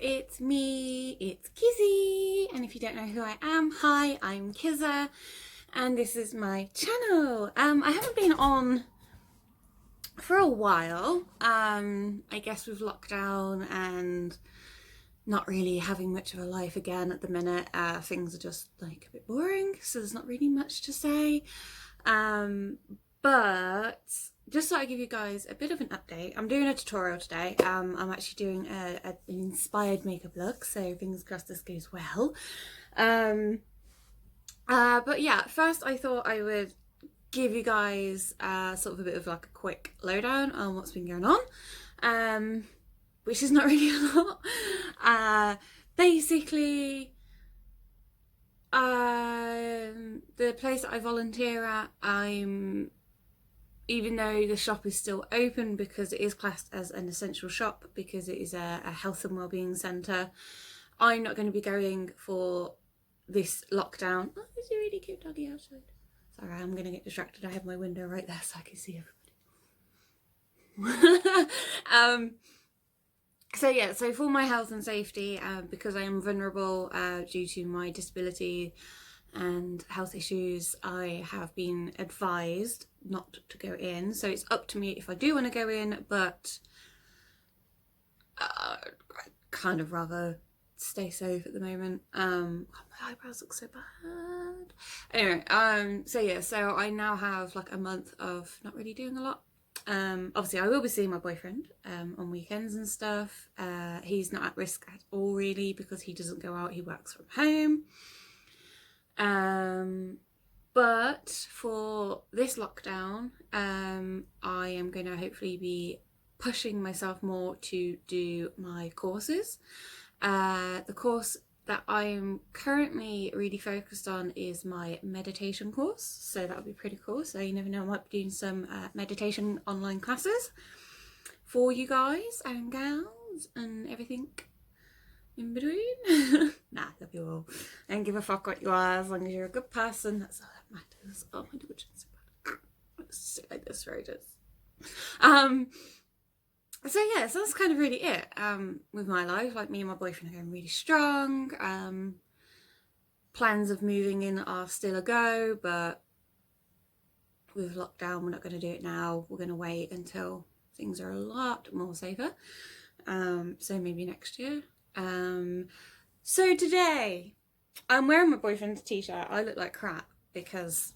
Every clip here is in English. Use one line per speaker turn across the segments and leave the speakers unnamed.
it's me, it's Kizzy, and if you don't know who I am, hi, I'm Kizza, and this is my channel. I haven't been on for a while, I guess with lockdown and not really having much of a life again at the minute. Things are just like a bit boring, so there's not really much to say. But just thought I'd give you guys a bit of an update. I'm doing a tutorial today. I'm actually doing an inspired makeup look, so fingers crossed this goes well. But yeah, first I thought I would give you guys sort of a bit of like a quick lowdown on what's been going on, which is not really a lot. Basically, the place that I volunteer at, even though the shop is still open because it is classed as an essential shop because it is a health and wellbeing centre, I'm not going to be going for this lockdown. Oh, there's a really cute doggy outside. Sorry, I'm going to get distracted. I have my window right there so I can see everybody. So for my health and safety, because I am vulnerable due to my disability and health issues, I have been advised not to go in. So it's up to me if I do want to go in, but I'd kind of rather stay safe at the moment. God, my eyebrows look so bad. Anyway, so I now have like a month of not really doing a lot. Obviously I will be seeing my boyfriend on weekends and stuff. He's not at risk at all really because he doesn't go out, he works from home. But for this lockdown, I am going to hopefully be pushing myself more to do my courses. The course that I'm currently really focused on is my meditation course, so that would be pretty cool. So you never know, I might be doing some meditation online classes for you guys and gals and everything in between. Nah, love you all. I don't give a fuck what you are as long as you're a good person. That's all that matters. Oh my god, so bad. Let's sit like this for ages. So yeah, so that's kind of really it with my life. Like, me and my boyfriend are going really strong. Plans of moving in are still a go, but with lockdown we're not going to do it now. We're going to wait until things are a lot more safer. So maybe next year. So today I'm wearing my boyfriend's t-shirt. I look like crap because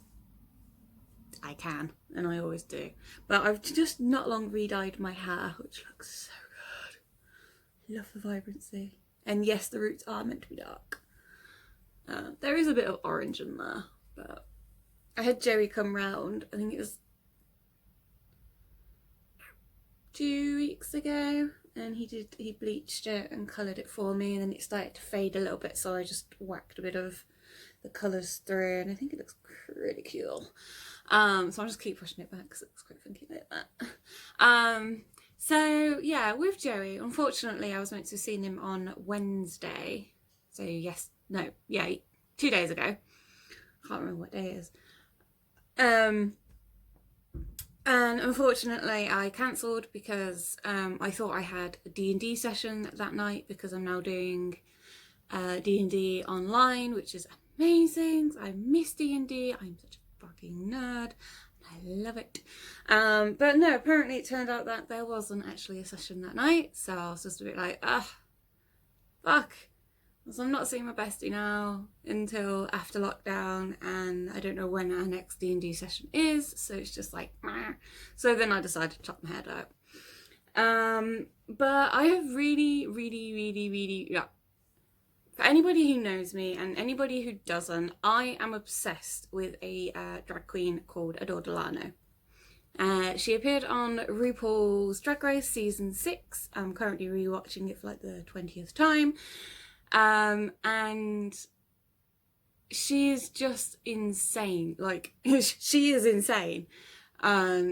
I can, and I always do, but I've just not long re-dyed my hair, which looks so good. Love the vibrancy, and yes, the roots are meant to be dark. There is a bit of orange in there, but I had Joey come round, I think it was 2 weeks ago, and he bleached it and coloured it for me, and then it started to fade a little bit, so I just whacked a bit of the colours through, and I think it looks pretty cool. So I'll just keep pushing it back because it looks quite funky like that. So yeah, with Joey, unfortunately I was meant to have seen him on Wednesday, so 2 days ago. I can't remember what day it is. And unfortunately I cancelled because I thought I had a D&D session that night because I'm now doing D&D online, which is amazing. I miss D&D. I'm such a fucking nerd. I love it. But no, apparently it turned out that there wasn't actually a session that night, so I was just a bit like, fuck. So I'm not seeing my bestie now until after lockdown, and I don't know when our next D&D session is, so it's just like, meh. So then I decided to chop my head out. But I have really, for anybody who knows me and anybody who doesn't, I am obsessed with a drag queen called Adore Delano. She appeared on RuPaul's Drag Race season 6. I'm currently rewatching it for like the 20th time. And she is just insane. Like, she is insane.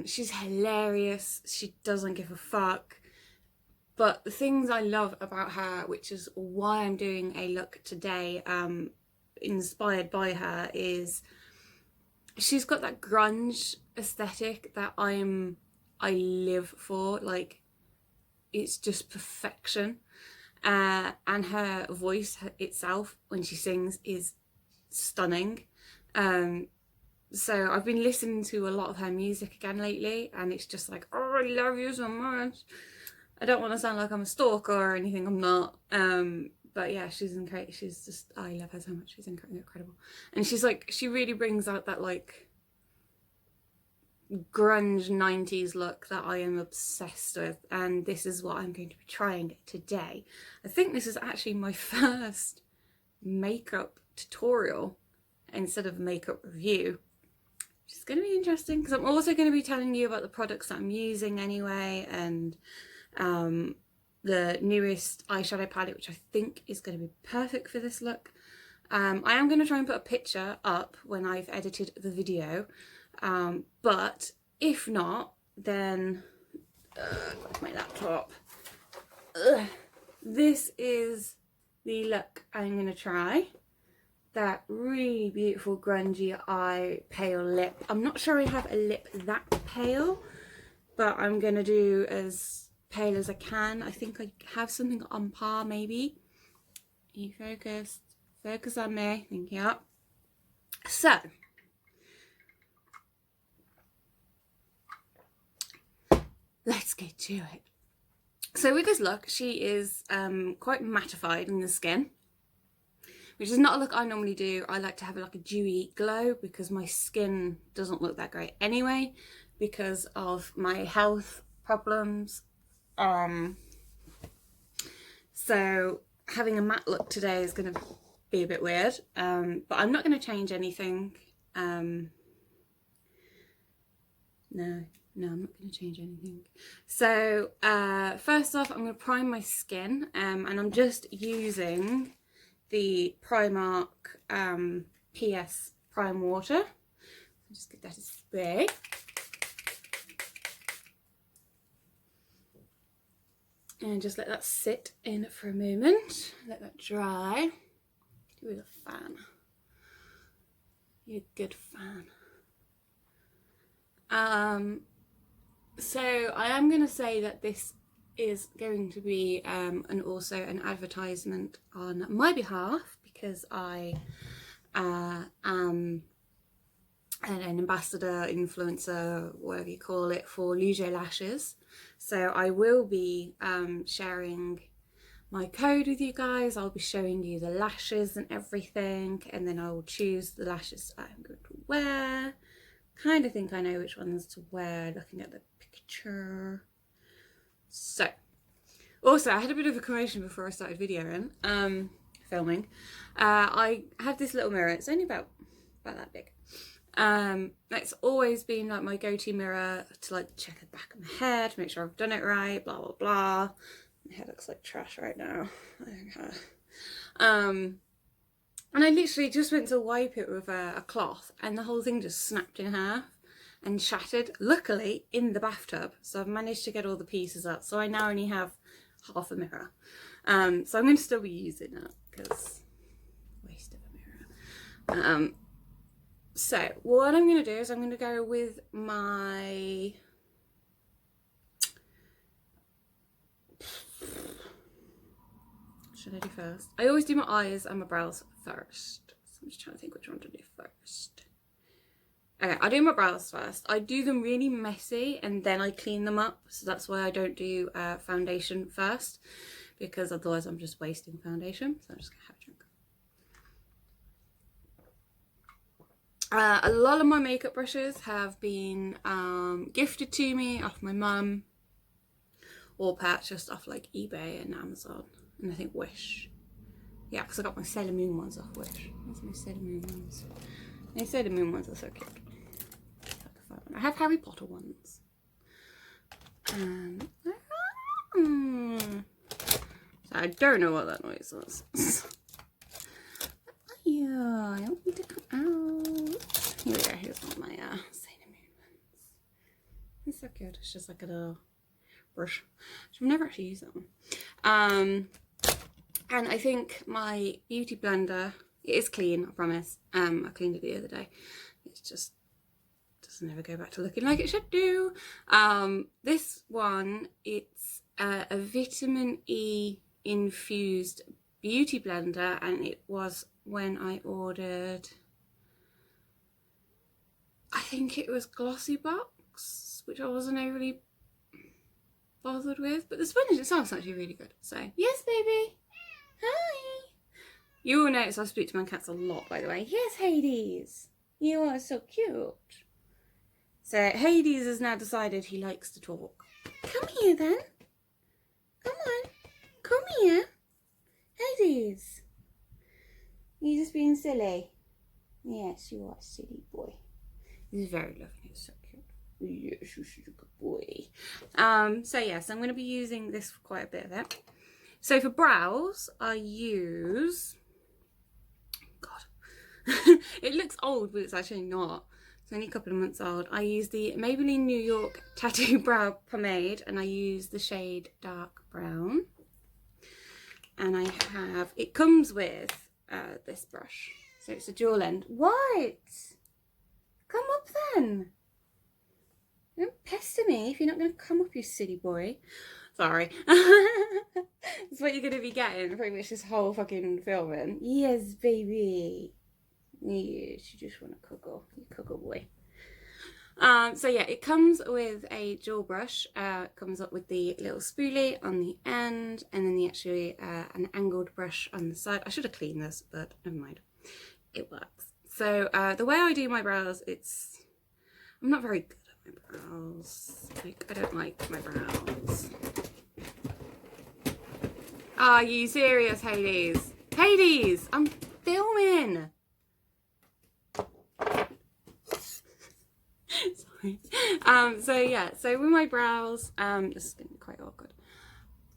She's hilarious. She doesn't give a fuck. But the things I love about her, which is why I'm doing a look today inspired by her, is she's got that grunge aesthetic that I live for. Like, it's just perfection. And her voice itself when she sings is stunning. So I've been listening to a lot of her music again lately, and it's just like, oh, I love you so much. I don't want to sound like I'm a stalker or anything, I'm not. But yeah, she's incredible. She's just, I love her so much. She's incredible. And she's like, she really brings out that like grunge 90s look that I am obsessed with, and this is what I'm going to be trying today. I think this is actually my first makeup tutorial instead of makeup review, which is going to be interesting because I'm also going to be telling you about the products that I'm using anyway, and the newest eyeshadow palette, which I think is going to be perfect for this look. I am going to try and put a picture up when I've edited the video, but if not, then my laptop. This is the look I'm going to try. That really beautiful grungy eye pale lip. I'm not sure I have a lip that pale, but I'm going to do as pale as I can. I think I have something on par maybe. Are you focused? Focus on me. Thank you. So, let's get to it. So with this look, she is quite mattified in the skin, which is not a look I normally do. I like to have like a dewy glow because my skin doesn't look that great anyway because of my health problems. So having a matte look today is going to be a bit weird, but I'm not going to change anything. No, I'm not going to change anything. So first off, I'm going to prime my skin, and I'm just using the Primark PS Prime Water. I'll just get that a spray. And just let that sit in for a moment. Let that dry. Do it with a fan. You're a good fan. So I am going to say that this is going to be also an advertisement on my behalf because I am an ambassador, influencer, whatever you call it, for Lujo Lashes. So I will be sharing my code with you guys. I'll be showing you the lashes and everything, and then I will choose the lashes I'm going to wear. Kind of think I know which ones to wear looking at the picture. So, also I had a bit of a commotion before I started videoing, filming. I have this little mirror. It's only about that big. It's always been like my go-to mirror to like check the back of my hair to make sure I've done it right, blah blah blah. My hair looks like trash right now. I don't care. And I literally just went to wipe it with a cloth and the whole thing just snapped in half and shattered, luckily in the bathtub. So I've managed to get all the pieces up. So I now only have half a mirror. So I'm going to still be using it because waste of a mirror. So what I'm going to do is I'm going to go with my should I do first? I always do my eyes and my brows first. So I'm just trying to think which one to do first. Okay, I do my brows first. I do them really messy and then I clean them up. So that's why I don't do foundation first, because otherwise I'm just wasting foundation. So I'm just going to have a drink. A lot of my makeup brushes have been gifted to me off my mum or purchased off like eBay and Amazon and I think Wish. Yeah, because I got my Sailor Moon ones off Wish. Where's my Sailor Moon ones? My Sailor Moon ones are so cute. I have Harry Potter ones. So I don't know what that noise was. Yeah, I want me to come out. Here we go, here's one of my Sailor Moon ones. It's so cute. It's just like a little brush. So I've never actually used that one. And I think my beauty blender, it is clean, I promise. I cleaned it the other day. It's just doesn't ever go back to looking like it should do. This one, it's a vitamin E infused beauty blender, and it was when I ordered, I think it was Glossy Box, which I wasn't overly bothered with, but the sponge itself is actually really good. So yes, baby. Hi. You will notice I speak to my cats a lot, by the way. Yes, Hades. You are so cute. So Hades has now decided he likes to talk. Come here then. Come on. Come here. Hades. You're just being silly. Yes, you are, silly boy. He's very lovely. He's so cute. Yes, you're such a good boy. So yes, I'm going to be using this for quite a bit of it. So for brows, I use... God. It looks old, but it's actually not. It's only a couple of months old. I use the Maybelline New York Tattoo Brow Pomade, and I use the shade Dark Brown. And I have, it comes with this brush. So it's a dual end. What? Come up then. Don't pester me if you're not going to come up, you silly boy. Sorry. That's what you're going to be getting pretty much this whole fucking filming. Yes, baby. Yes, you just want to cuddle. You cuddle boy. So yeah, it comes with a dual brush. It comes up with the little spoolie on the end, and then actually an angled brush on the side. I should have cleaned this, but never mind. It works. So the way I do my brows, I'm not very good at my brows. Like, I don't like my brows. Are you serious, Hades? Hades, I'm filming. Sorry. So yeah, so with my brows, this is getting quite awkward.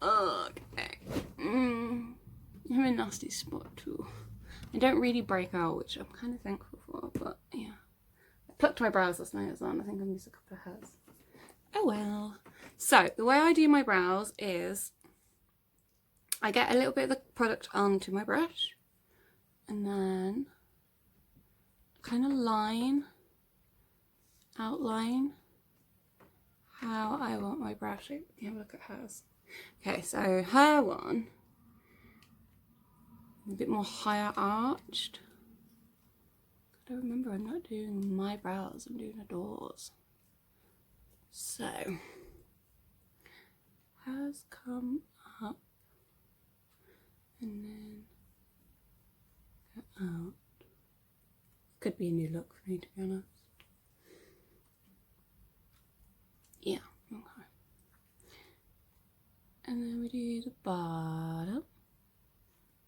Okay. I'm in a nasty spot too. I don't really break out, which I'm kind of thankful for, but yeah. I plucked my brows last night as well, and I think I missed a couple of hairs. Oh well. So the way I do my brows is I get a little bit of the product onto my brush, and then kind of outline how I want my brow shape. Have a look at hers. Okay, so her one, a bit more higher arched. I don't remember, I'm not doing my brows, I'm doing Adore's. So, hers come up and then go out. Could be a new look for me, to be honest. Yeah, okay. And then we do the bottom.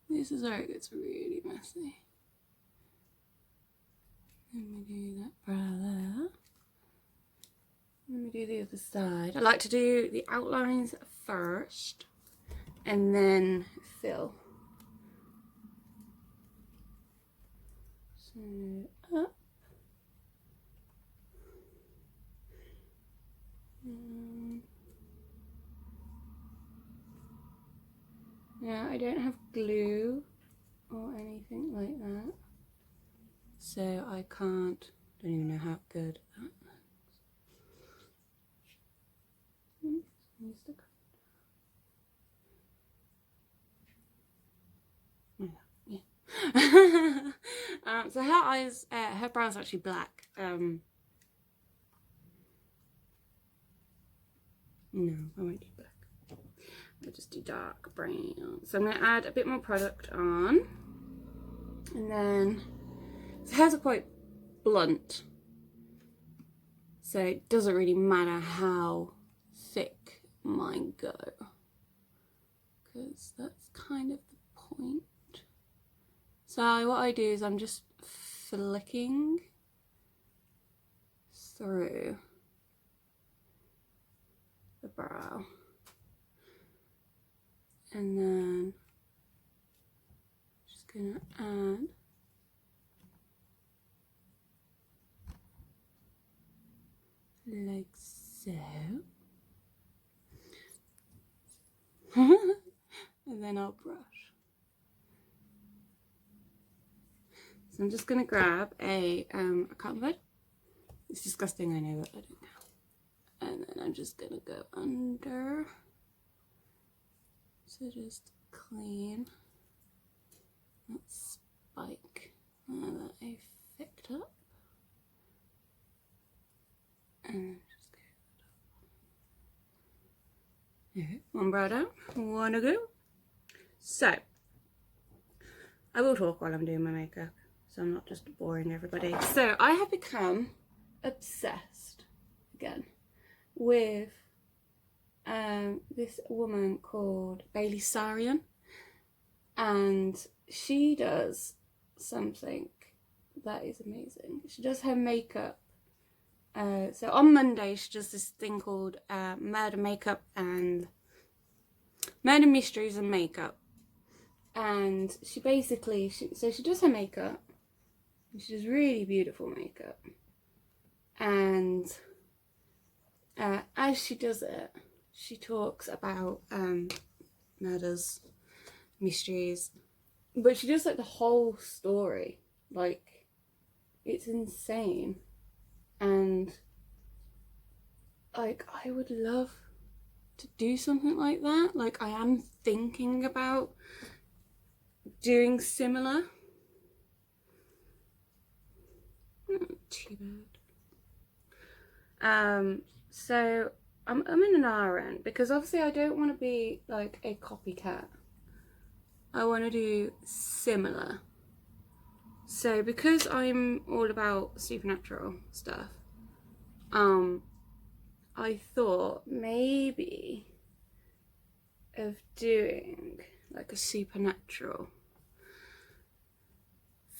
This is where it gets really messy. Then we do that brow there. Then we do the other side. I like to do the outlines first and then fill. So up. Now I don't have glue or anything like that, so I don't even know how good that looks. Yeah. So her eyes, her brows are actually black. No, I won't do black. I'll just do dark brown. So I'm going to add a bit more product on. And then, so hers are quite blunt. So it doesn't really matter how thick mine go, because that's kind of the point. So what I do is I'm just flicking through the brow, and then just gonna add like so. And then I'll brush. So I'm just going to grab a cotton bud. It's disgusting, I know, but I don't know. And then I'm just going to go under. So just clean that spike that I picked up. And just go one brow down, one to go. So I will talk while I'm doing my makeup, so I'm not just boring everybody. So I have become obsessed again with this woman called Bailey Sarian, and she does something that is amazing. She does her makeup. So on Monday she does this thing called Murder Mysteries and Makeup, and she basically she does her makeup, and she does really beautiful makeup, and as she does it, she talks about murders, mysteries, but she does like the whole story. Like, it's insane. And like, I would love to do something like that. Like, I am thinking about doing similar. Too bad. So I'm in an RN because obviously I don't want to be like a copycat. I want to do similar. So because I'm all about supernatural stuff, I thought maybe of doing like a supernatural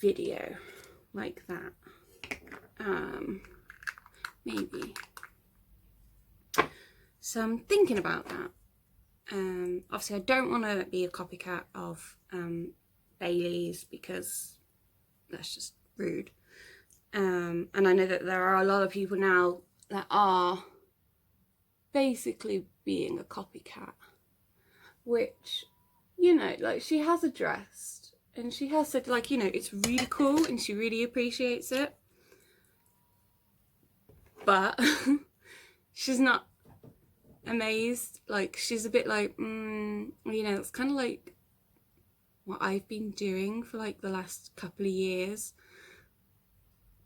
video like that. Maybe. So I'm thinking about that. Obviously I don't want to be a copycat of Bailey's because that's just rude. And I know that there are a lot of people now that are basically being a copycat, which, you know, like, she has addressed and she has said, like, you know, it's really cool and she really appreciates it, but she's not amazed. Like, she's a bit like, you know, it's kind of like what I've been doing for like the last couple of years.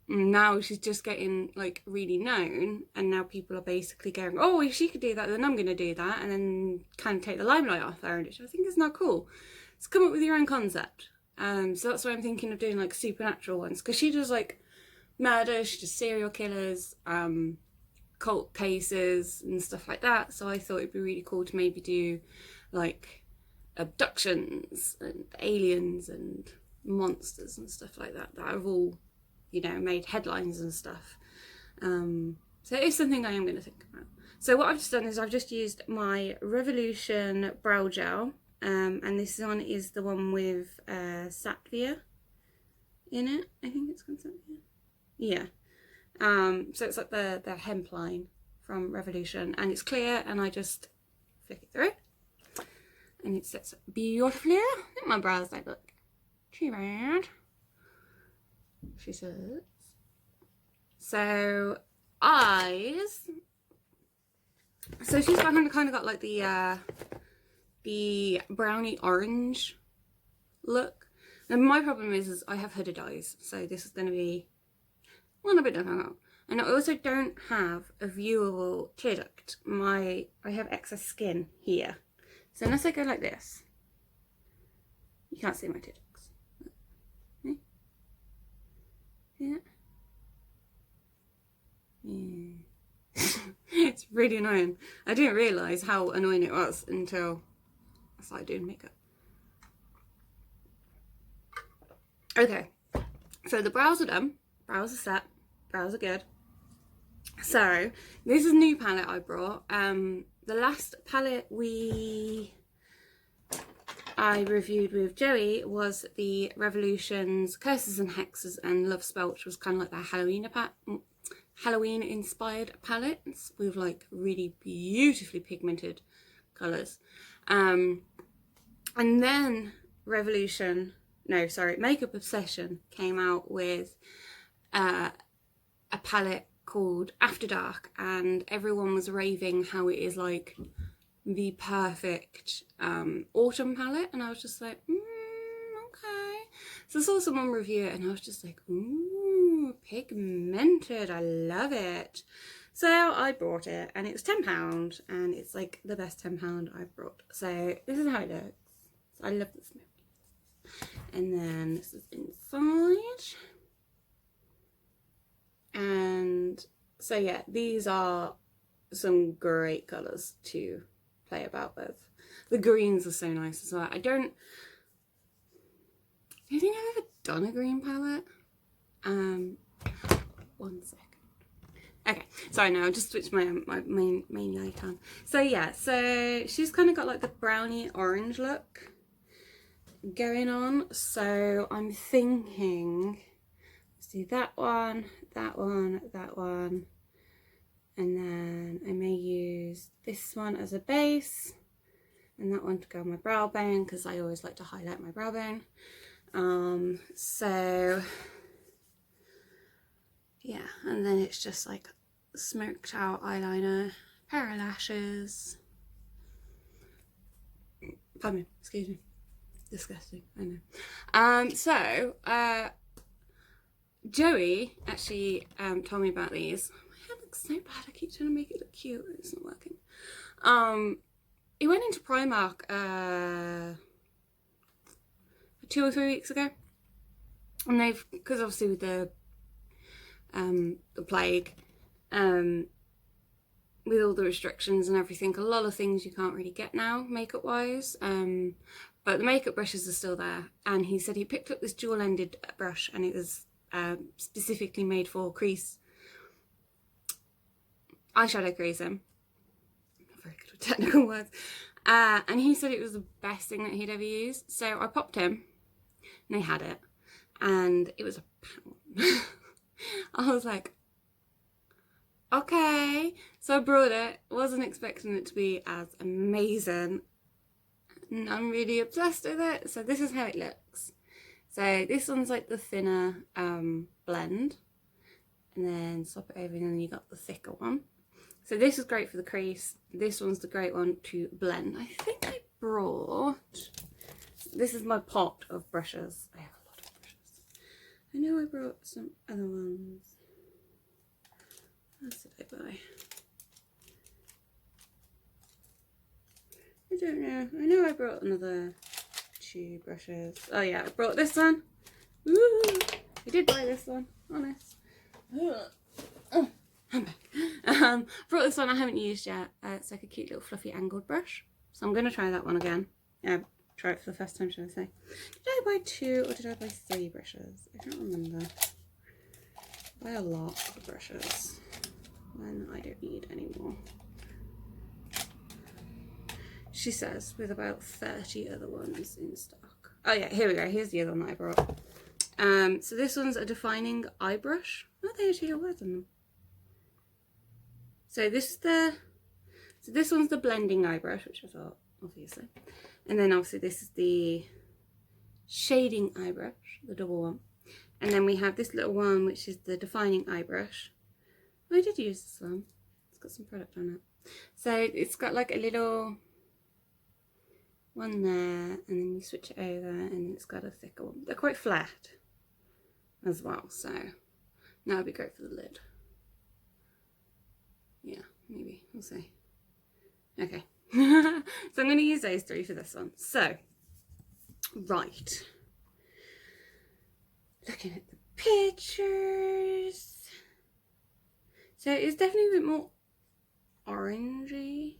Now she's just getting like really known, and now people are basically going, oh, if she could do that, then I'm going to do that, and then kind of take the limelight off her, which I think is not cool. It's come up with your own concept. So that's why I'm thinking of doing like supernatural ones, because she does like murder, she does serial killers, cult cases and stuff like that. So I thought it'd be really cool to maybe do like abductions and aliens and monsters and stuff like that have all, you know, made headlines and stuff. So it is something I am going to think about. So what I've just done is I've just used my Revolution brow gel, and this one is the one with Satvia in it. I think it's called Satvia. Yeah. So it's like the hemp line from Revolution, and it's clear, and I just flick it through, and it sits beautifully. I think my brows don't look too bad, she says. So eyes. So she's kind of got like the browny orange look. And my problem is I have hooded eyes, so this is going to be a little bit difficult. And I also don't have a viewable tear duct. I have excess skin here, so unless I go like this, you can't see my tear ducts. Yeah. It's really annoying. I didn't realise how annoying it was until I started doing makeup. Okay, so the brows are done, brows are set, brows are good. So this is a new palette I brought. The last palette I reviewed with Joey was the Revolution's Curses and Hexes and Love Spell, which was kind of like the Halloween inspired palettes with like really beautifully pigmented colours. And then Makeup Obsession came out with a palette called After Dark, and everyone was raving how it is like the perfect autumn palette, and I was just like, okay. So I saw someone review it and I was just like, ooh, pigmented, I love it. So I bought it and it was £10 and it's like the best £10 I've brought. So this is how it looks. So I love the smoke. And then this is inside. And so yeah, these are some great colours to play about with. The greens are so nice as well. I don't think I've ever done a green palette. 1 second. Okay, sorry, no, I just switched my main light on. So yeah, so she's kind of got like the brownie orange look going on. So I'm thinking, let's do that one, that one, that one. And then I may use this one as a base and that one to go on my brow bone because I always like to highlight my brow bone. So yeah, and then it's just like smoked out eyeliner, pair of lashes. Pardon me, excuse me. Disgusting, I know. Joey actually told me about these. My hair looks so bad. I keep trying to make it look cute. It's not working. He went into Primark 2 or 3 weeks ago, and they've, because obviously with the plague, with all the restrictions and everything, a lot of things you can't really get now makeup wise. But the makeup brushes are still there, and he said he picked up this dual-ended brush and it was specifically made for crease, eyeshadow creasing. I'm not very good with technical words. And he said it was the best thing that he'd ever used. So I popped him and they had it and it was £1. I was like, okay. So I brought it, wasn't expecting it to be as amazing, and I'm really obsessed with it. So this is how it looks. So this one's like the thinner blend, and then swap it over and then you got the thicker one. So this is great for the crease. This one's the great one to blend. I think I brought, this is my pot of brushes. I have a lot of brushes. I know I brought some other ones. What else did I buy? I don't know. I know I brought another 2 brushes. Oh yeah, I brought this one. Ooh, I did buy this one, honest. Oh, I'm back. Brought this one I haven't used yet. It's like a cute little fluffy angled brush. So I'm going to try that one again. Try it for the first time, should I say. Did I buy 2 or did I buy 3 brushes? I don't remember. I buy a lot of brushes when I don't need any more. She says with about 30 other ones in stock. Oh yeah, here we go. Here's the other one that I brought. So this one's a defining eye brush. Oh, they actually have words on them. So this one's the blending eye brush, which I thought, obviously. And then obviously this is the shading eye brush, the double one. And then we have this little one, which is the defining eye brush. Oh, I did use this one. It's got some product on it. So it's got like a little one there, and then you switch it over and it's got a thicker one. They're quite flat as well, so that would be great for the lid. Yeah, maybe, we'll see. Okay. So I'm going to use those 3 for this one. So, right. Looking at the pictures. So it's definitely a bit more orangey.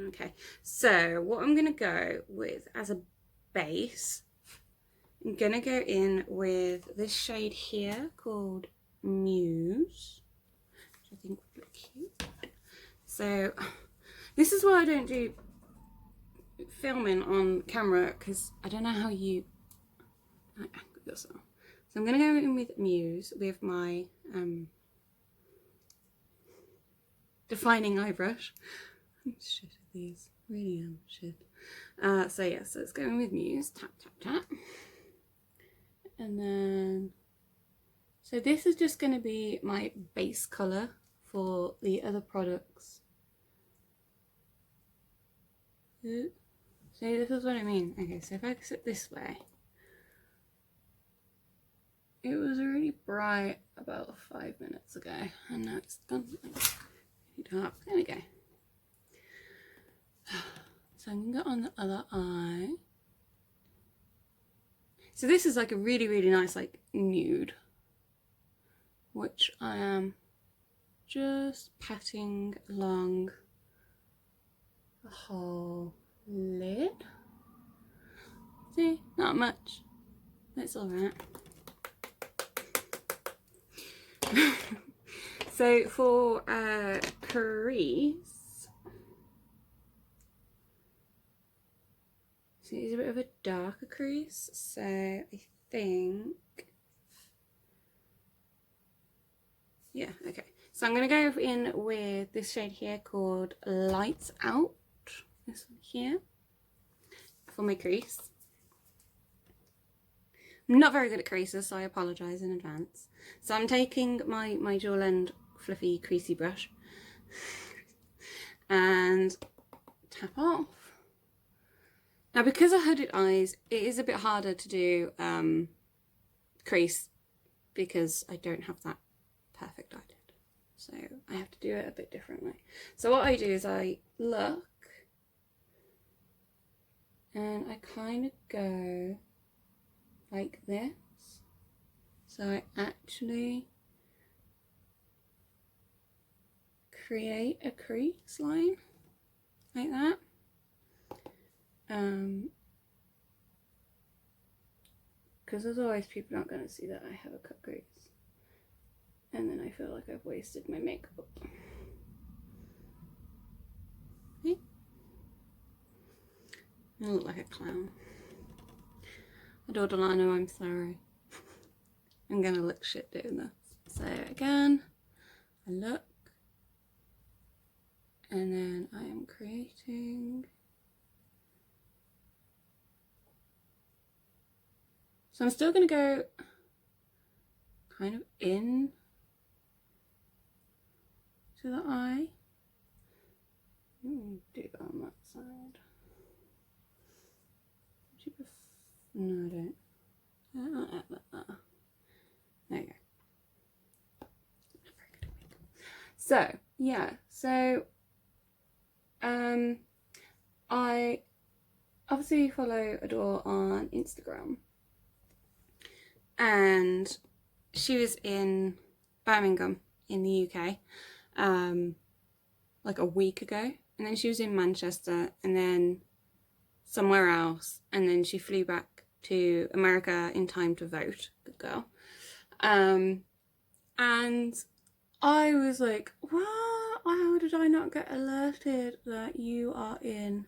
Okay, so what I'm going to go with as a base, I'm going to go in with this shade here called Muse, which I think would look cute. So this is why I don't do filming on camera, because I don't know how you angle yourself. So I'm going to go in with Muse with my defining eye brush. I'm shit at these, really am shit. So yeah, so it's going with Muse, tap tap tap, and then So this is just going to be my base colour for the other products. See, this is what I mean. Okay, so if I sit this way, it was really bright about 5 minutes ago, and now it's gone dark. There we go. So I'm gonna go on the other eye. So this is like a really, really nice like nude, which I am just patting along the whole lid. See, not much. That's all right. So for crease, so it's a bit of a darker crease. So I think, yeah, okay. So I'm going to go in with this shade here called Lights Out. This one here for my crease. I'm not very good at creases, so I apologise in advance. So I'm taking my Dual End fluffy creasy brush and tap off. Now because I hooded eyes, it is a bit harder to do crease because I don't have that perfect eyelid. So I have to do it a bit differently. So what I do is I look and I kind of go like this. So I actually create a crease line like that. Because otherwise people aren't going to see that I have a cut crease. And then I feel like I've wasted my makeup. Okay. I look like a clown. Adore Delano, I'm sorry. I'm gonna look shit doing this. So again, I look, and then I am creating. So I'm still gonna go kind of in to the eye. Do that on that side. No, I don't. There you go. So yeah, so I obviously follow Adore on Instagram, and she was in Birmingham in the UK like a week ago, and then she was in Manchester, and then somewhere else, and then she flew back to America in time to vote. Good girl. And I was like, what? How did I not get alerted that you are in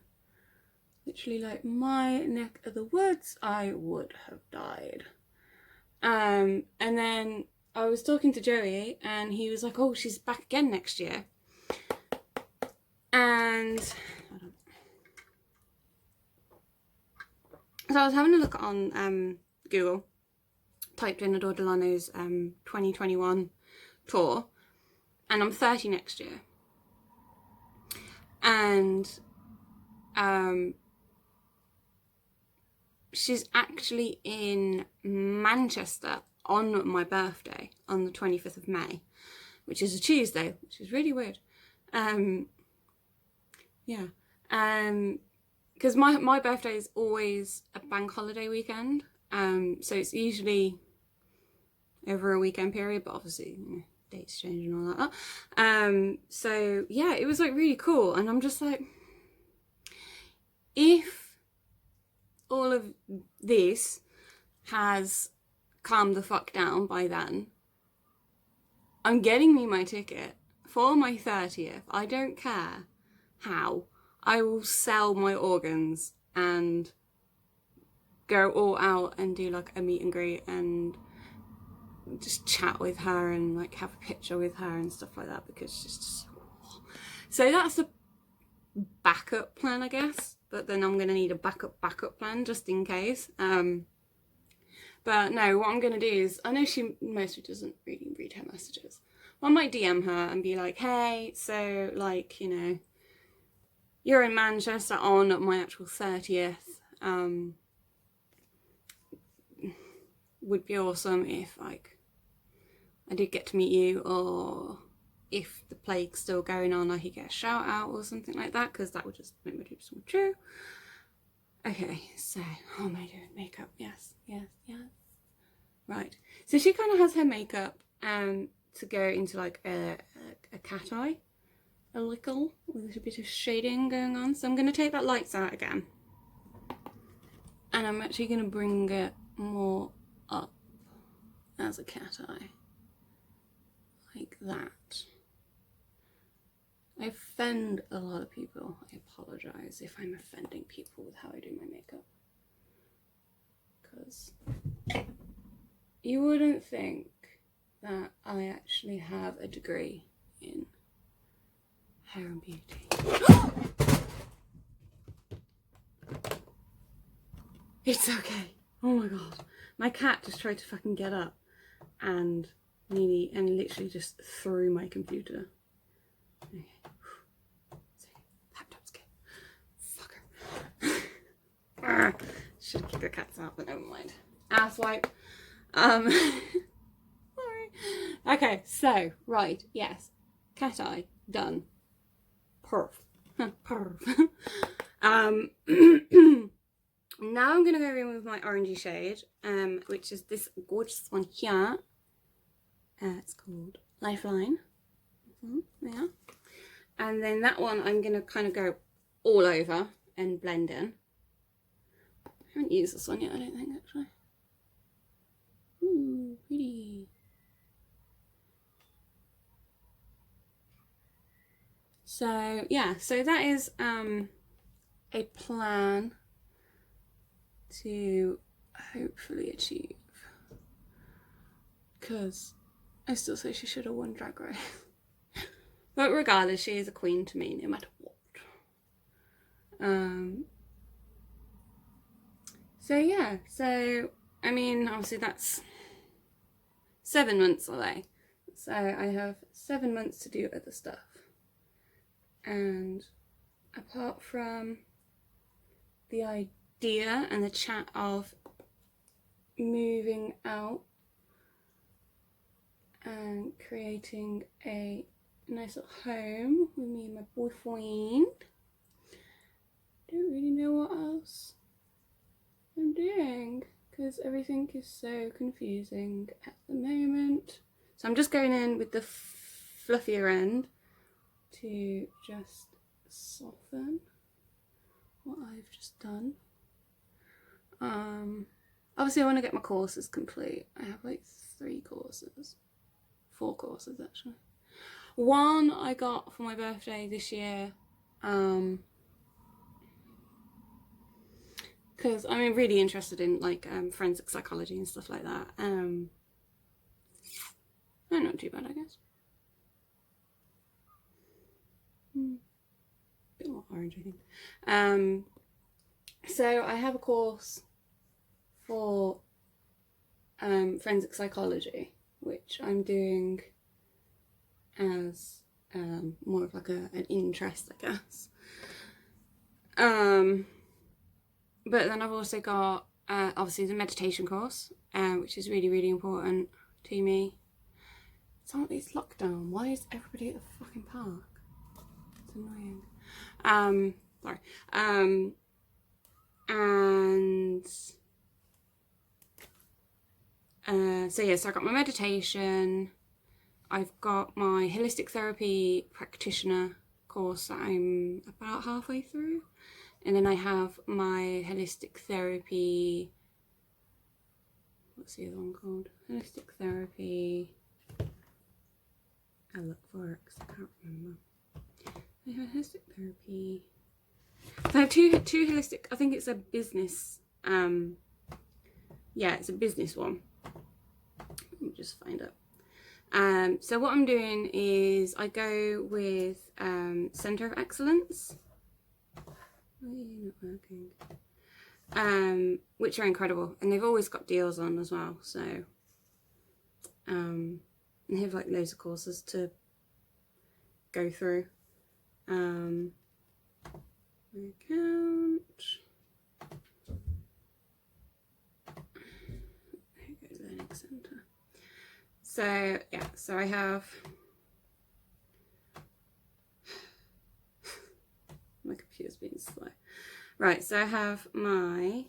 literally like my neck of the woods? I would have died. And then I was talking to Joey, and he was like, oh, she's back again next year. And so I was having a look on Google, typed in Adore Delano's 2021 tour, and I'm 30 next year. And she's actually in Manchester on my birthday on the 25th of May, which is a Tuesday, which is really weird. Yeah. Because my birthday is always a bank holiday weekend, so it's usually over a weekend period, but obviously, you know, dates change and all that. So yeah, it was like really cool, and I'm just like, if all of this has calmed the fuck down by then, I'm getting me my ticket for my 30th. I don't care how. I will sell my organs and go all out and do like a meet and greet and just chat with her and like have a picture with her and stuff like that, because she's just so that's the backup plan, I guess, but then I'm gonna need a backup plan just in case. But no, what I'm going to do is, I know she mostly doesn't really read her messages. I might DM her and be like, hey, so like, you know, you're in Manchester on my actual 30th. Would be awesome if like I did get to meet you, or if the plague's still going on, I could get a shout out or something like that, because that would just make my dreams come true. Okay, so how am I doing? Makeup, yes. Right, so she kind of has her makeup to go into like a cat eye, a little, with a bit of shading going on. So I'm going to take that lights out again, and I'm actually going to bring it more up as a cat eye, like that. I offend a lot of people. I apologise if I'm offending people with how I do my makeup, because you wouldn't think that I actually have a degree in hair and beauty. It's okay. Oh my god. My cat just tried to fucking get up and literally just threw my computer. Okay. Laptop's good. Fucker. Should keep the cats out, but never mind. Ass wipe. Sorry. Okay, so, right, yes. Cat eye, done. Perf. Perf. Now I'm going to go in with my orangey shade, which is this gorgeous one here. It's called Lifeline. Yeah. And then that one I'm going to kind of go all over and blend in. I haven't used this one yet, I don't think, actually. Ooh, pretty. So, yeah, so that is a plan to hopefully achieve. Because I still say she should have won Drag Race. But regardless, she is a queen to me, no matter what. So yeah, so I mean, obviously that's 7 months away. So I have 7 months to do other stuff. And apart from the idea and the chat of moving out and creating a nice little home with me and my boyfriend, don't really know what else I'm doing, because everything is so confusing at the moment. So I'm just going in with the fluffier end to just soften what I've just done. Obviously I want to get my courses complete. I have like 4 courses actually. One I got for my birthday this year, because I'm really interested in like forensic psychology and stuff like that. Not too bad, I guess. Bit more orange, I think. So I have a course for forensic psychology, which I'm doing as more of like an interest, I guess. But then I've also got obviously the meditation course, which is really, really important to me. It's lockdown. Why is everybody at the fucking park? It's annoying. Sorry. So yeah, so I got my meditation. I've got my holistic therapy practitioner course that I'm about halfway through. And then I have my holistic therapy, what's the other one called? Holistic therapy, I'll look for it because I can't remember. I have holistic therapy. So I have two holistic, I think it's a business, yeah, it's a business one. Let me just find it. So what I'm doing is I go with Centre of Excellence. Why are you not working? which are incredible, and they've always got deals on as well. So and they have like loads of courses to go through. Account. Here goes Learning Centre. So yeah, so I have my computer's being slow. Right, so I have my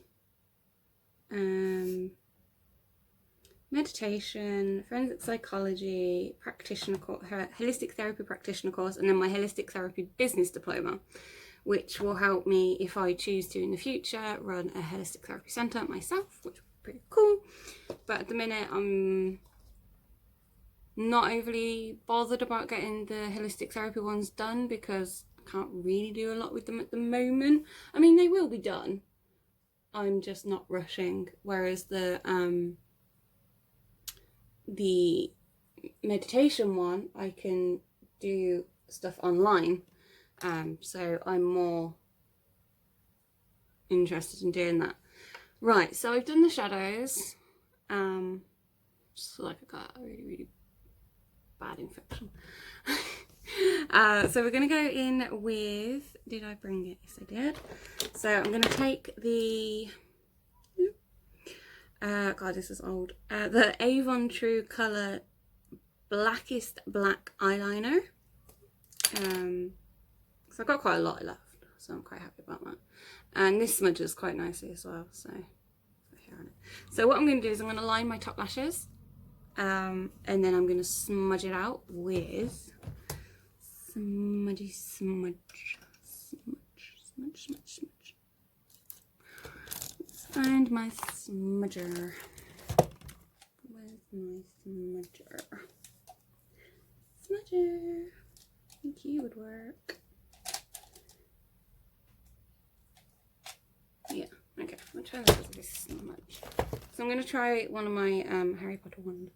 meditation, forensic psychology practitioner course, holistic therapy practitioner course, and then my holistic therapy business diploma, which will help me if I choose to in the future run a holistic therapy centre myself, which would be pretty cool. But at the minute I'm not overly bothered about getting the holistic therapy ones done because I can't really do a lot with them at the moment. I mean, they will be done, I'm just not rushing, whereas the meditation one I can do stuff online, so I'm more interested in doing that. Right, so I've done the shadows, just like I got a really bad infection. So we're gonna go in with, did I bring it? Yes, I did. So I'm gonna take the God, this is old. The Avon True Colour Blackest Black eyeliner. So I've got quite a lot left, so I'm quite happy about that. And this smudges quite nicely as well. So what I'm going to do is I'm going to line my top lashes, and then I'm going to smudge it out with smudge. Find my smudger. Where's my smudger? Smudger. I think you would work. Yeah, okay. I'll try this smudge. So I'm going to try one of my Harry Potter wand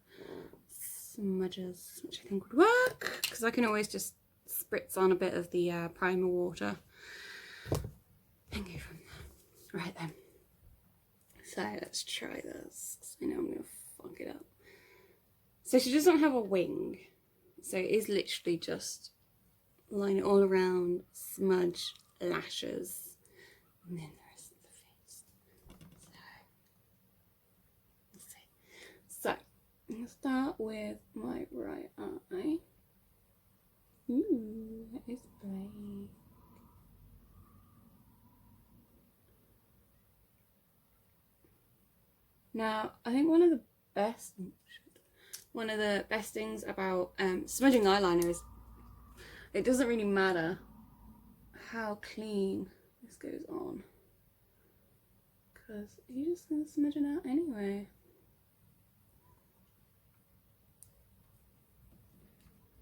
smudges, which I think would work, because I can always just spritz on a bit of the primer water and go from there. Right then. So let's try this, because I know I'm going to fuck it up. So she doesn't have a wing, so it is literally just line it all around, smudge, lashes, and then the rest of the face. So, let's see. So, I'm going to start with my right eye. Ooh, that is bright. Now, I think one of the best things about smudging eyeliner is it doesn't really matter how clean this goes on, because you're just going to smudge it out anyway.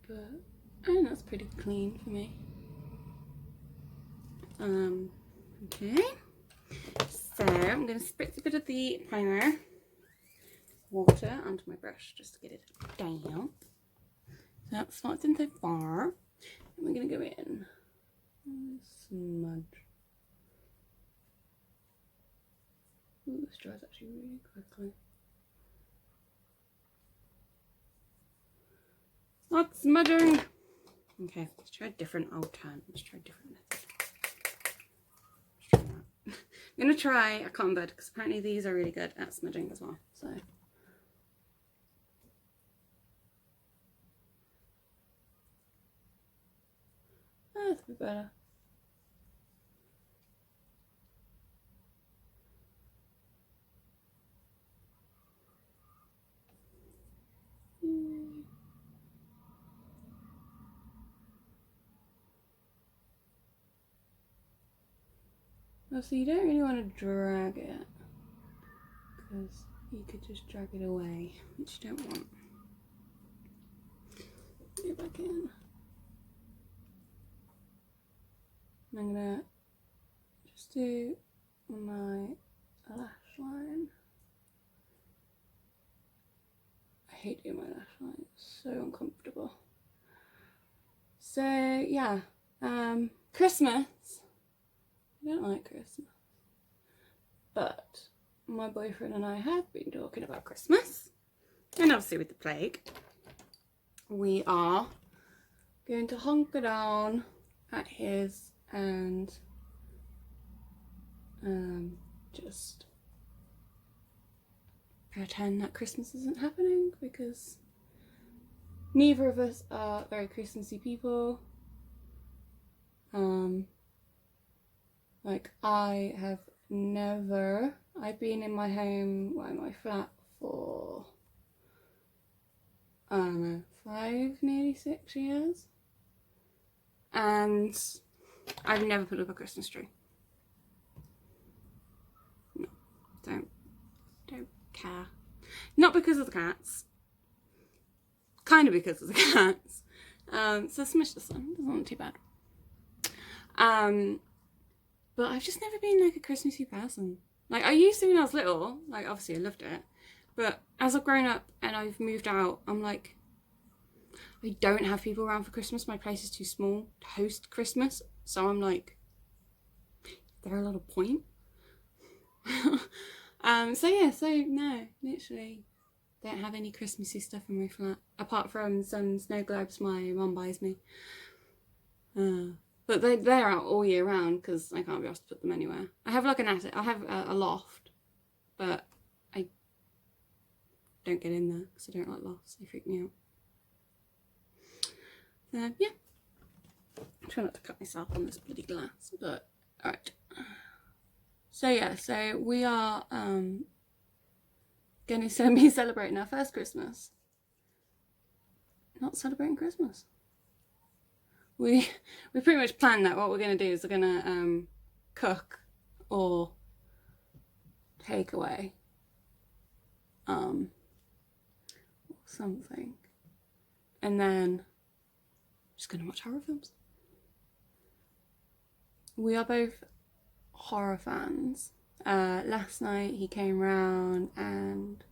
But I think that's pretty clean for me. Okay. So I'm going to spritz a bit of the primer water onto my brush just to get it down. So that's what's in so far. And we're going to go in and smudge. Ooh, this dries actually really quickly. It's not smudging. Okay, let's try a different old time. Let's try a different method. I'm going to try a cotton bud, because apparently these are really good at smudging as well. So that's a bit better. Oh, so you don't really want to drag it, because you could just drag it away, which you don't want. Go back in. And I'm gonna just do my lash line. I hate doing my lash line, it's so uncomfortable. So yeah, Christmas. I don't like Christmas. But my boyfriend and I have been talking about Christmas, and obviously with the plague, we are going to hunker down at his and just pretend that Christmas isn't happening, because neither of us are very Christmassy people. Like, I've been in my home, my flat for, I don't know, 5, nearly 6 years. And I've never put up a Christmas tree. No, don't care. Not because of the cats. Kind of because of the cats. So smash this one. It's not too bad. But I've just never been like a Christmassy person. Like, I used to when I was little. Like, obviously I loved it. But as I've grown up and I've moved out, I'm like, I don't have people around for Christmas. My place is too small to host Christmas. So I'm like, is there a lot of point? So no, literally don't have any Christmassy stuff in my flat. Apart from some snow globes my mum buys me. But they're out all year round because I can't be asked to put them anywhere. I have like an attic, I have a loft, but I don't get in there because I don't like lofts, they freak me out. So yeah, I try not to cut myself on this bloody glass, but alright. So yeah, so we are going to be celebrating our first Christmas. Not celebrating Christmas. We pretty much planned that what we're going to do is we're going to cook or take away something, and then just going to watch horror films. We are both horror fans. Last night he came round and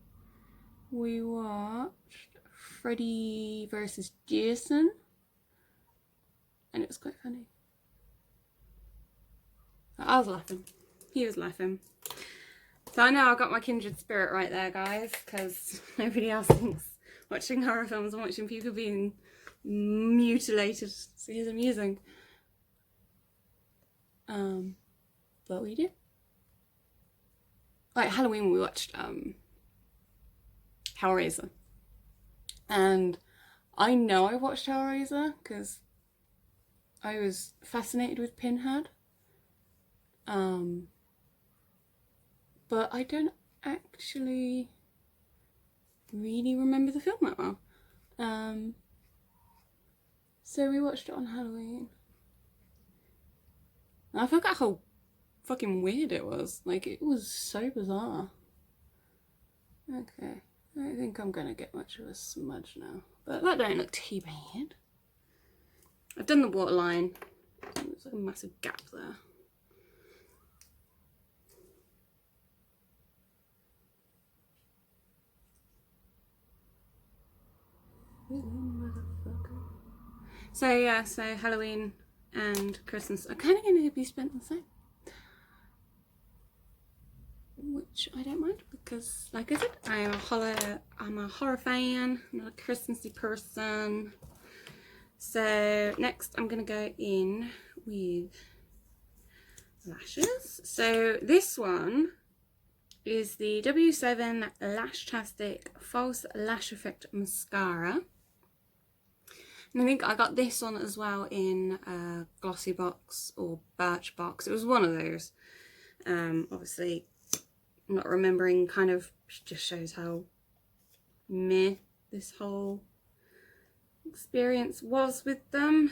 we watched Freddy vs. Jason. And it was quite funny. I was laughing. He was laughing. So I know I got my kindred spirit right there, guys, because nobody else thinks watching horror films and watching people being mutilated is amusing. But we did. Like Halloween, we watched Hellraiser. And I know I watched Hellraiser because I was fascinated with Pinhead, but I don't actually really remember the film that well. So we watched it on Halloween. And I forgot how fucking weird it was. Like, it was so bizarre. Okay, I don't think I'm gonna get much of a smudge now, but that don't look too bad. I've done the waterline. There's like a massive gap there. So yeah, so Halloween and Christmas are kind of going to be spent the same. Which I don't mind because, like I said, I'm a horror fan, I'm not a Christmassy person. So next I'm going to go in with lashes. So this one is the W7 Lash-tastic False Lash Effect Mascara. And I think I got this one as well in a Glossy box or Birch box. It was one of those. Obviously, I'm not remembering, kind of just shows how meh this whole experience was with them,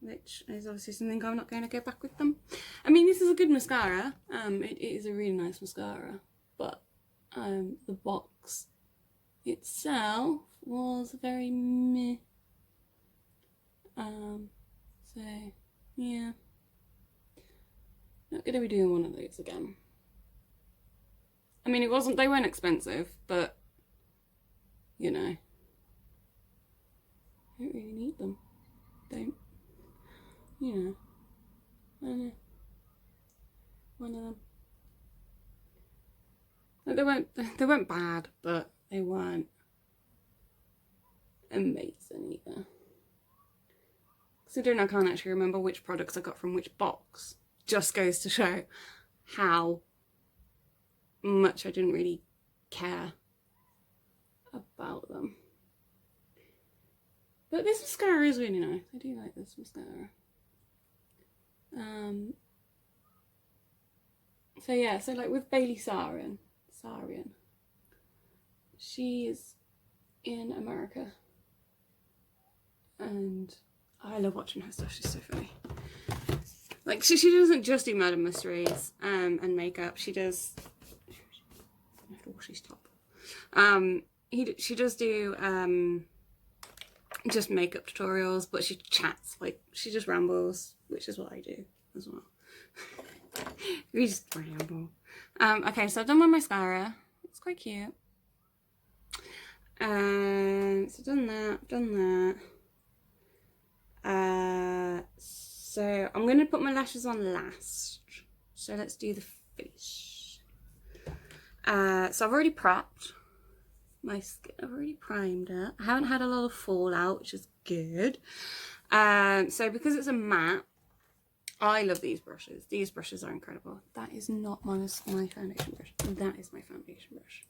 which is obviously something I'm not going to go back with them. I mean, this is a good mascara. It is a really nice mascara, but the box itself was very meh. So yeah, not gonna be doing one of these again. I mean, they weren't expensive, but you know, I don't really need them. Don't, you know, I don't know, one of them. But they weren't bad, but they weren't amazing either. Considering I can't actually remember which products I got from which box, just goes to show how much I didn't really care about them. But this mascara is really nice. I do like this mascara. So yeah, so like with Bailey Sarian, she's in America, and I love watching her stuff. She's so funny. Like she doesn't just do murder mysteries and makeup. She does. I have to wash his top. She does do just makeup tutorials, but she chats, like she just rambles, which is what I do as well. We just ramble. Okay, so I've done my mascara. It's quite cute. So done that. So I'm gonna put my lashes on last. So let's do the face. So I've already prepped my skin. I've already primed it. I haven't had a lot of fallout, which is good. So because it's a matte, I love these brushes. These brushes are incredible. That is not my foundation brush. That is my foundation brush.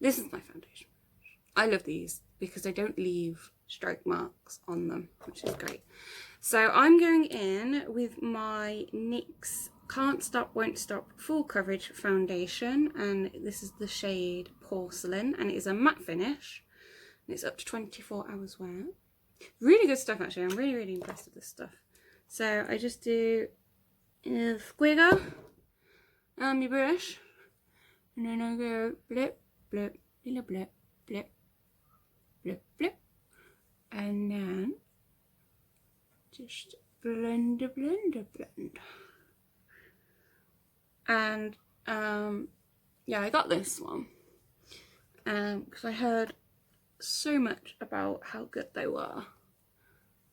This is my foundation brush. I love these because they don't leave stroke marks on them, which is great. So I'm going in with my NYX Can't Stop, Won't Stop Full Coverage Foundation, and this is the shade Porcelain, and it is a matte finish, and it's up to 24 hours wear. Really good stuff, actually. I'm really impressed with this stuff. So I just do a squiggle on my brush, and then I go blip, blip, little blip, blip, blip, blip, and then just blend. And yeah, I got this one because I heard so much about how good they were,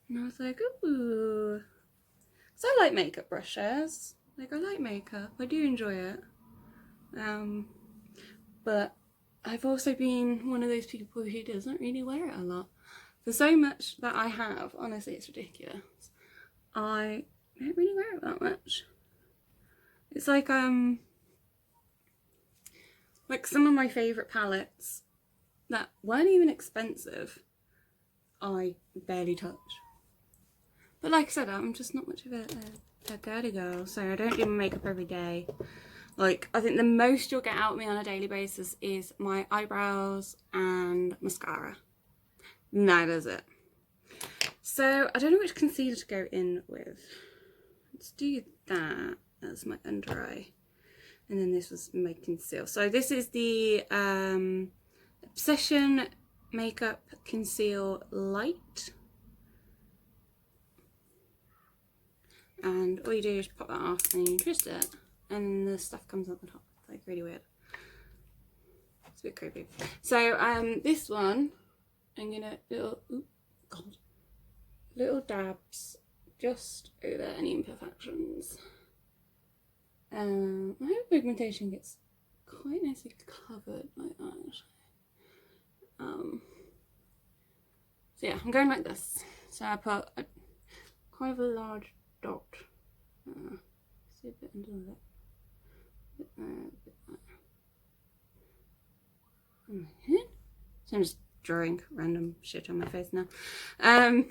and I was like, ooh. So I like makeup brushes. Like, I like makeup. I do enjoy it. But I've also been one of those people who doesn't really wear it a lot. For so much that I have, honestly, it's ridiculous. I don't really wear it that much. It's like some of my favourite palettes that weren't even expensive, I barely touch. But like I said, I'm just not much of a girly girl, so I don't do my makeup every day. Like, I think the most you'll get out of me on a daily basis is my eyebrows and mascara. And that is it. So, I don't know which concealer to go in with. Let's do that as my under eye. And then this was my conceal. So this is the Obsession Makeup Conceal Light. And all you do is pop that off and you twist it, and the stuff comes up the top. It's like really weird. It's a bit creepy. So this one, I'm gonna little dabs just over any imperfections. I hope pigmentation gets quite nicely covered like that. So yeah, I'm going like this. So I put quite a large dot. See a bit under the lip. Bit there, bit there. So I'm just drawing random shit on my face now. And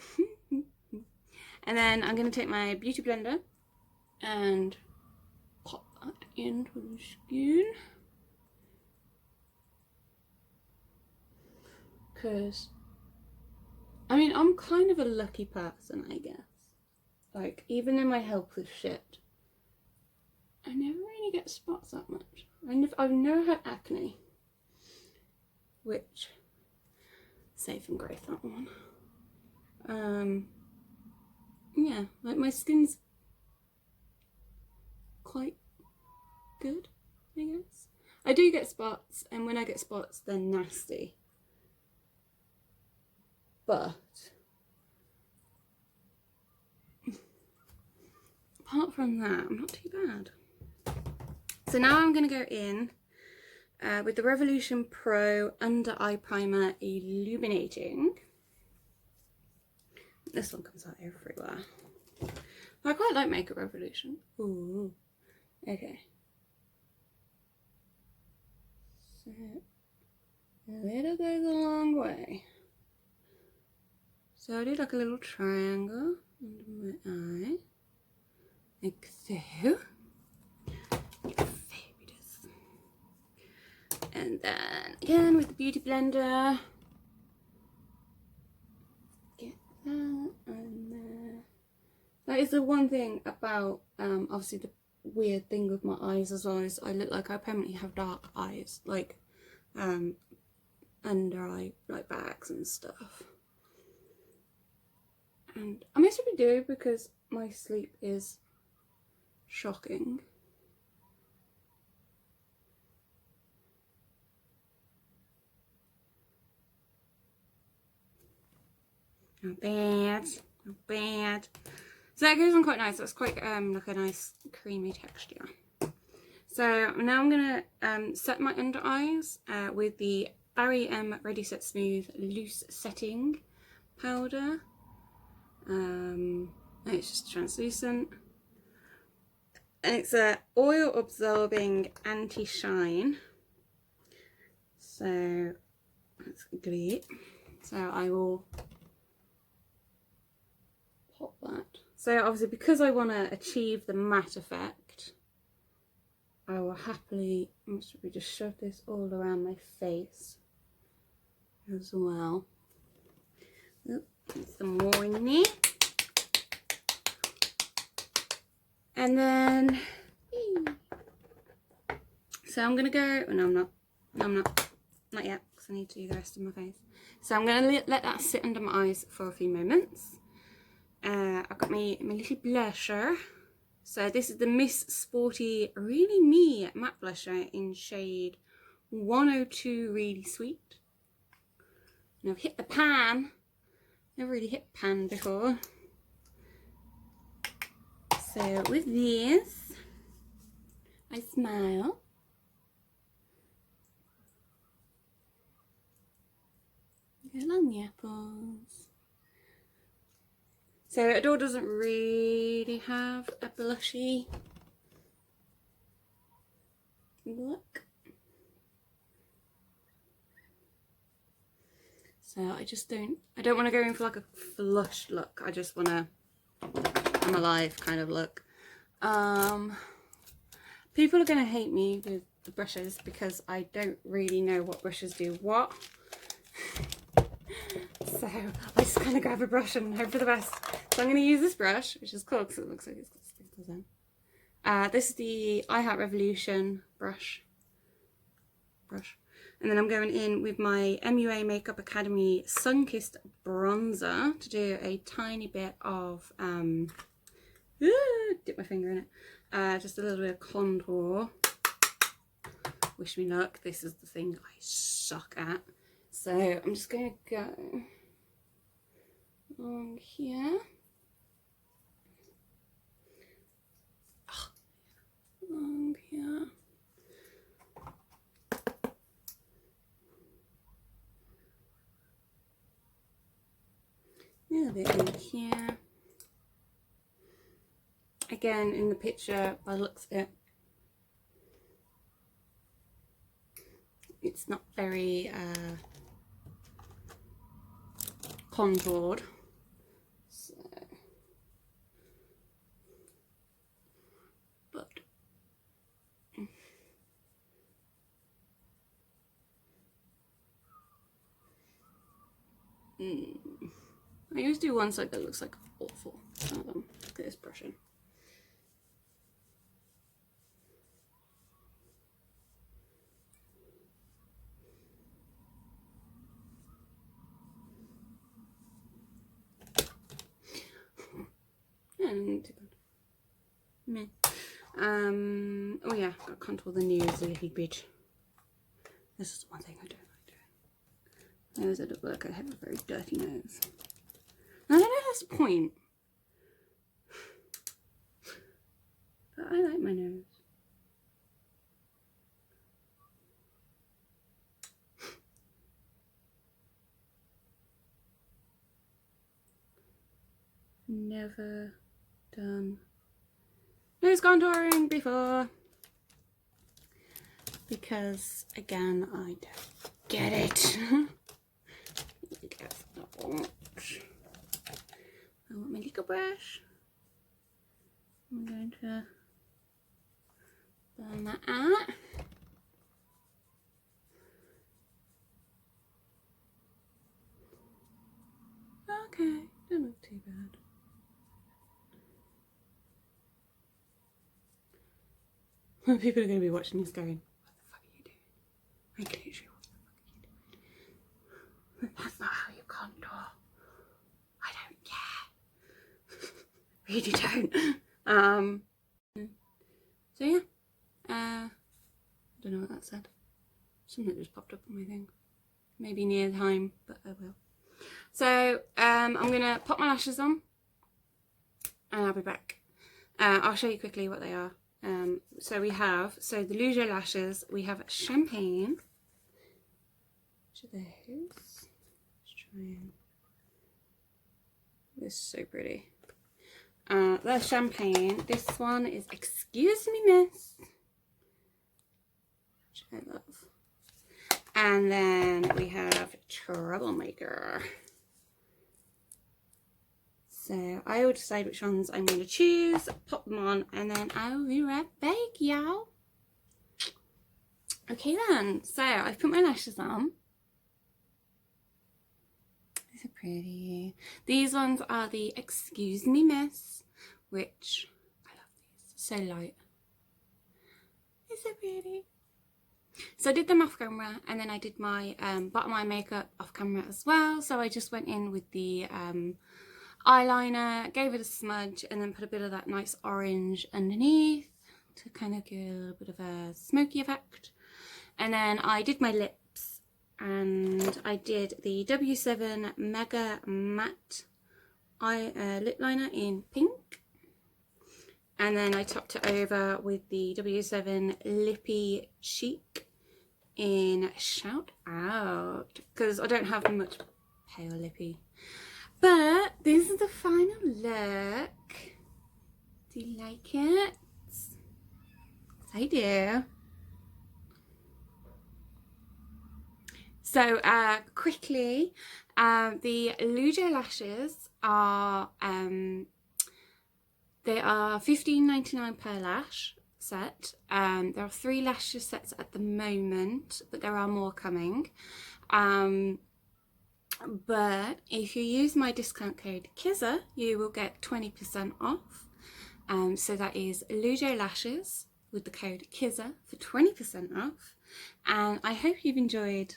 then I'm going to take my beauty blender and pop that into the skin. Because, I mean, I'm kind of a lucky person, I guess. Like, even in my health is shit, I never really get spots that much. I've never had acne, which, safe and growth, that one. Yeah, like my skin's quite good, I guess. I do get spots, and when I get spots, they're nasty. But apart from that, I'm not too bad. So now I'm going to go in with the Revolution Pro Under Eye Primer Illuminating. This one comes out everywhere. I quite like Makeup Revolution. Ooh. Okay. So, a little goes a long way. So I do like a little triangle under my eye. Like so. Fabulous. And then again with the Beauty Blender. Get that on there. That is the one thing about, obviously the weird thing with my eyes as well is I look like I permanently have dark eyes, like under eye like bags and stuff. And I mostly do because my sleep is shocking. Not bad, not bad. So that goes on quite nice. That's quite like a nice creamy texture. So now I'm gonna set my under eyes with the Barry M Ready Set Smooth Loose Setting Powder. It's just translucent, and it's a oil absorbing anti-shine. So that's great. So I will pop that. So obviously because I want to achieve the matte effect, I will happily just shove this all around my face as well. Oop, some more in there. And then, so I'm going to go, oh, no I'm not yet, because I need to do the rest of my face. So I'm going to let that sit under my eyes for a few moments. I've got my little blusher. So this is the Miss Sporty Really Me matte blusher in shade 102 Really Sweet. And I've hit the pan. Never really hit pan before. So with this, I smile. Go along the apples. So Adore doesn't really have a blushy look. So I don't want to go in for like a flush look. I just want to, I'm alive kind of look. People are going to hate me with the brushes because I don't really know what brushes do what. So I just kind of grab a brush and hope for the best. So I'm going to use this brush, which is cool because it looks like it's got stickers in. This is the I Heart Revolution brush. And then I'm going in with my MUA Makeup Academy Sunkissed Bronzer to do a tiny bit of, dip my finger in it, just a little bit of contour. Wish me luck, this is the thing I suck at. So I'm just going to go along here. Along here. A little bit in here. Again, in the picture, by the looks of it, it's not very contoured. So, but I always do one side that looks like awful. Some of them. Look at this brushing. And meh. Oh yeah, got to contour the nose a little bit. This is the one thing I don't like doing. Nose, I look like I have a very dirty nose. I don't know if that's the point. But I like my nose. never done nose contouring before because, again, I don't get it. I want my liquor brush. I'm going to blend that out. Okay, don't look too bad. People are going to be watching this going, what the fuck are you doing? I can't show what the fuck are you doing? That's not how you contour. I don't care. Really don't. So yeah. I don't know what that said. Something just popped up on my thing. Maybe near time, but I will. So I'm gonna pop my lashes on and I'll be back. I'll show you quickly what they are. So we have, the Lujo lashes, we have champagne. Which are those? Let's try and, this is so pretty. There's champagne. This one is Excuse Me Miss, which I love. And then we have Troublemaker. So I will decide which ones I'm going to choose, pop them on, and then I will be right back, y'all. Okay then, so I've put my lashes on. These are pretty. These ones are the Excuse Me Miss, which I love these. So light. They're so pretty. So I did them off camera, and then I did my bottom eye makeup off camera as well. So I just went in with the eyeliner, gave it a smudge, and then put a bit of that nice orange underneath to kind of give a little bit of a smoky effect. And then I did my lips, and I did the W7 Mega Matte lip liner in pink. And then I topped it over with the W7 Lippy Chic in Shout Out, because I don't have much pale lippy. But this is the final look. Do you like it? I do. So quickly, the Lujo lashes are they are $15.99 per lash set. There are 3 lash sets at the moment, but there are more coming. But if you use my discount code KIZZA, you will get 20% off. So that is Lujo lashes with the code KIZZA for 20% off. And I hope you've enjoyed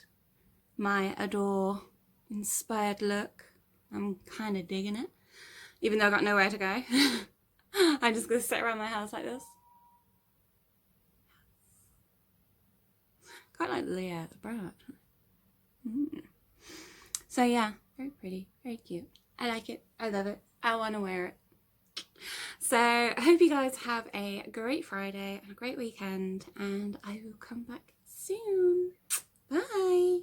my Adore inspired look. I'm kind of digging it, even though I've got nowhere to go. I'm just going to sit around my house like this. Quite like Leah the Brat. So yeah, very pretty, very cute. I like it. I love it. I want to wear it. So I hope you guys have a great Friday and a great weekend, and I will come back soon. Bye.